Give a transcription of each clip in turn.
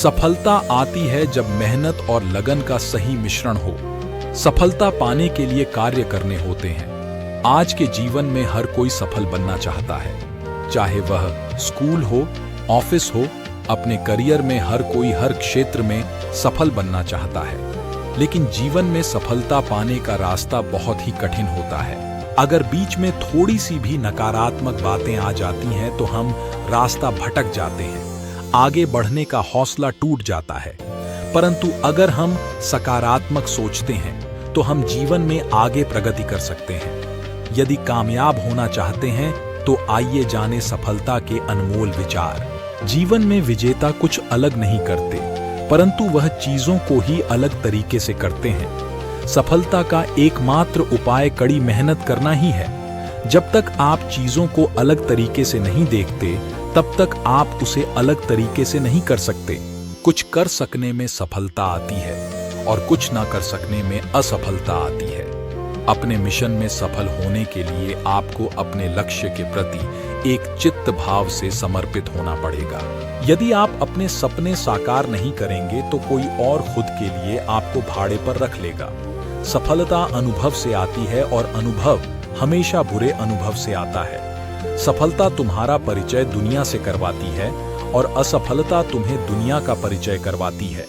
सफलता आती है जब मेहनत और लगन का सही मिश्रण हो। सफलता पाने के लिए कार्य करने होते हैं। आज के जीवन में हर कोई सफल बनना चाहता है, चाहे वह स्कूल हो, ऑफिस हो, अपने करियर में हर कोई हर क्षेत्र में सफल बनना चाहता है। लेकिन जीवन में सफलता पाने का रास्ता बहुत ही कठिन होता है। अगर बीच में थोड़ी सी भी नकारात्मक बातें आ जाती हैं तो हम रास्ता भटक जाते हैं, आगे बढ़ने का हौसला टूट जाता है। परंतु अगर हम सकारात्मक सोचते हैं तो हम जीवन में आगे प्रगति कर सकते हैं। यदि कामयाब होना चाहते हैं तो आइए जाने सफलता के अनमोल विचार। जीवन में विजेता कुछ अलग नहीं करते, परंतु वह चीजों को ही अलग तरीके से करते हैं। सफलता का एकमात्र उपाय कड़ी मेहनत करना ही है। जब तक आप चीजों को अलग तरीके से नहीं देखते, तब तक आप उसे अलग तरीके से नहीं कर सकते। कुछ कर सकने में सफलता आती है और कुछ ना कर सकने में असफलता आती है। अपने मिशन में सफल होने के लिए आपको अपने लक्ष्य के प्रति एक चित्त भाव से समर्पित होना पड़ेगा। यदि आप अपने सपने साकार नहीं करेंगे तो कोई और खुद के लिए आपको भाड़े पर रख लेगा। सफलता अनुभव से आती है और अनुभव हमेशा बुरे अनुभव से आता है। सफलता तुम्हारा परिचय दुनिया से करवाती है और असफलता तुम्हें दुनिया का परिचय करवाती है।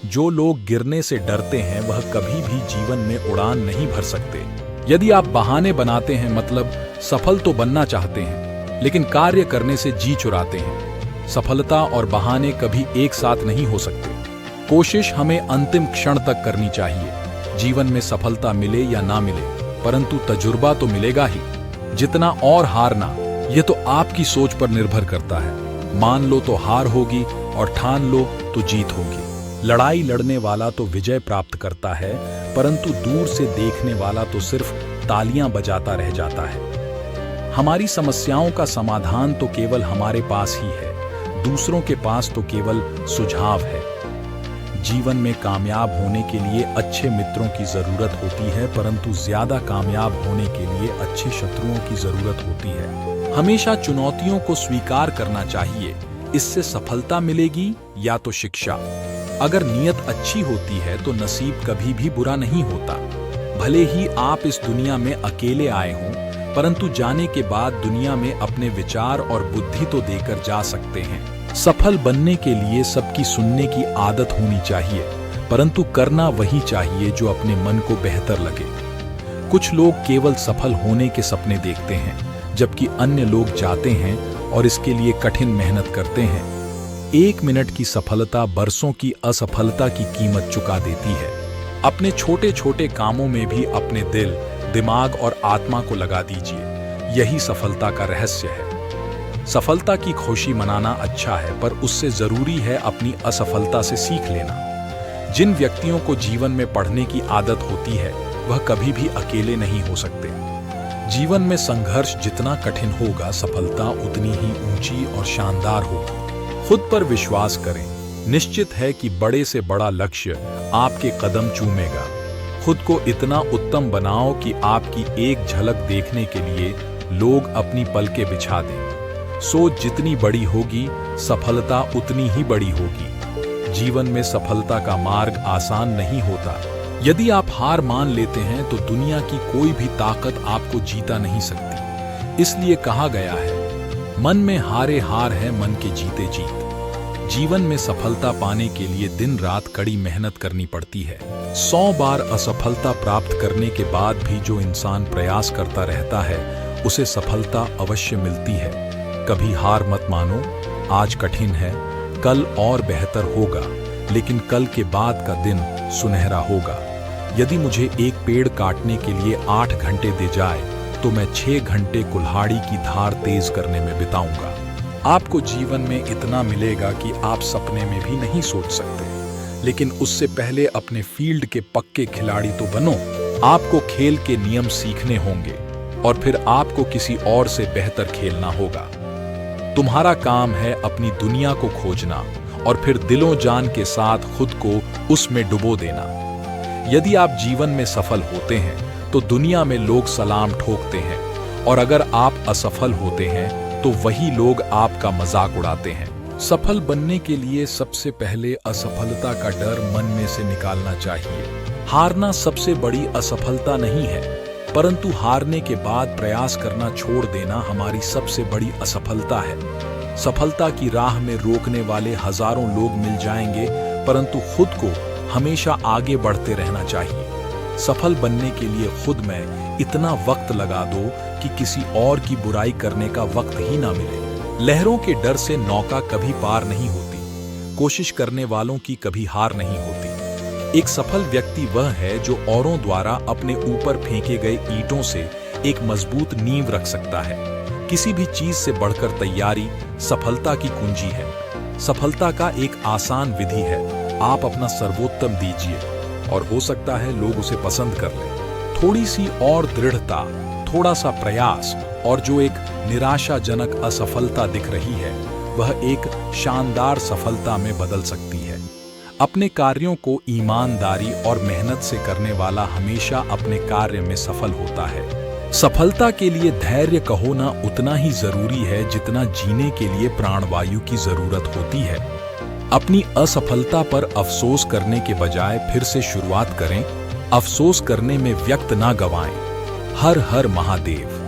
जो लोग गिरने से डरते हैं वह कभी भी जीवन में उड़ान नहीं भर सकते। यदि आप बहाने बनाते हैं, मतलब सफल तो बनना चाहते हैं लेकिन कार्य करने से जी चुराते हैं, सफलता और बहाने कभी एक साथ नहीं हो सकते। कोशिश हमें अंतिम क्षण तक करनी चाहिए। जीवन में सफलता मिले या ना मिले, परंतु तजुर्बा तो मिलेगा ही। जितना और हारना, यह तो आपकी सोच पर निर्भर करता है। मान लो तो हार होगी और ठान लो तो जीत होगी। लड़ाई लड़ने वाला तो विजय प्राप्त करता है, परंतु दूर से देखने वाला तो सिर्फ तालियां बजाता रह जाता है। हमारी समस्याओं का समाधान तो केवल हमारे पास ही है, दूसरों के पास तो केवल सुझाव है। जीवन में कामयाब होने के लिए अच्छे मित्रों की जरूरत होती है, परंतु ज्यादा कामयाब होने के लिए अच्छे शत्रुओं की जरूरत होती है। हमेशा चुनौतियों को स्वीकार करना चाहिए, इससे सफलता मिलेगी या तो शिक्षा। अगर नीयत अच्छी होती है तो नसीब कभी भी बुरा नहीं होता। भले ही आप इस दुनिया में अकेले आए हों, परंतु जाने के बाद दुनिया में अपने विचार और बुद्धि तो देकर जा सकते हैं। सफल बनने के लिए सबकी सुनने की आदत होनी चाहिए, परंतु करना वही चाहिए जो अपने मन को बेहतर लगे। कुछ लोग केवल सफल होने के सपने देखते हैं, जबकि अन्य लोग जाते हैं और इसके लिए कठिन मेहनत करते हैं। 1 मिनट की सफलता बरसों की असफलता की कीमत चुका देती है। अपने छोटे छोटे कामों में भी अपने दिल, दिमाग और आत्मा को लगा दीजिए, यही सफलता का रहस्य है। सफलता की खुशी मनाना अच्छा है, पर उससे जरूरी है अपनी असफलता से सीख लेना। जिन व्यक्तियों को जीवन में पढ़ने की आदत होती है वह कभी भी अकेले नहीं हो सकते। जीवन में संघर्ष जितना कठिन होगा, सफलता उतनी ही ऊंची और शानदार होगी। खुद पर विश्वास करें, निश्चित है कि बड़े से बड़ा लक्ष्य आपके कदम चूमेगा। खुद को इतना उत्तम बनाओ कि आपकी एक झलक देखने के लिए लोग अपनी पलकें बिछा दें। सोच जितनी बड़ी होगी, सफलता उतनी ही बड़ी होगी। जीवन में सफलता का मार्ग आसान नहीं होता। यदि आप हार मान लेते हैं तो दुनिया की कोई भी ताकत आपको जीता नहीं सकती। इसलिए कहा गया है, मन में हारे हार है, मन के जीते जीत। जीवन में सफलता पाने के लिए दिन रात कड़ी मेहनत करनी पड़ती है। 100 बार असफलता प्राप्त करने के बाद भी जो इंसान प्रयास करता रहता है, उसे सफलता अवश्य मिलती है। कभी हार मत मानो। आज कठिन है, कल और बेहतर होगा, लेकिन कल के बाद का दिन सुनहरा होगा। यदि मुझे एक पेड़ काटने के लिए 8 घंटे दे जाए तो मैं 6 घंटे कुल्हाड़ी की धार तेज करने में बिताऊंगा। आपको जीवन में इतना मिलेगा कि आप सपने में भी नहीं सोच सकते, लेकिन उससे पहले अपने फील्ड के पक्के खिलाड़ी तो बनो। आपको खेल के नियम सीखने होंगे और फिर आपको किसी और से बेहतर खेलना होगा। तुम्हारा काम है अपनी दुनिया को खोजना और फिर दिलों जान के साथ खुद को उसमें डुबो देना। यदि आप जीवन में सफल होते हैं तो दुनिया में लोग सलाम ठोकते हैं, और अगर आप असफल होते हैं तो वही लोग आपका मजाक उड़ाते हैं। सफल बनने के लिए सबसे पहले असफलता का डर मन में से निकालना चाहिए। हारना सबसे बड़ी असफलता नहीं है, परंतु हारने के बाद प्रयास करना छोड़ देना हमारी सबसे बड़ी असफलता है। सफलता की राह में रोकने वाले हजारों लोग मिल जाएंगे, परंतु खुद को हमेशा आगे बढ़ते रहना चाहिए। सफल बनने के लिए खुद में इतना वक्त लगा दो कि किसी और की बुराई करने का वक्त ही ना मिले। लहरों के डर से नौका कभी पार नहीं होती, कोशिश करने वालों की कभी हार नहीं होती। एक सफल व्यक्ति वह है जो औरों द्वारा अपने ऊपर फेंके गए ईंटों से एक मजबूत नींव रख सकता है। किसी भी चीज से बढ़कर तैयारी सफलता की कुंजी है। सफलता का एक आसान विधि है, आप अपना सर्वोत्तम दीजिए और हो सकता है लोग उसे पसंद कर लें। थोड़ी सी और दृढ़ता, थोड़ा सा प्रयास और जो एक निराशाजनक असफलता दिख रही है वह एक शानदार सफलता में बदल सकती है। अपने कार्यों को ईमानदारी और मेहनत से करने वाला हमेशा अपने कार्य में सफल होता है। सफलता के लिए धैर्य का होना उतना ही जरूरी है जितना जीने के लिए प्राणवायु की जरूरत होती है। अपनी असफलता पर अफसोस करने के बजाय फिर से शुरुआत करें। अफसोस करने में व्यक्त ना गवाएं। हर हर महादेव।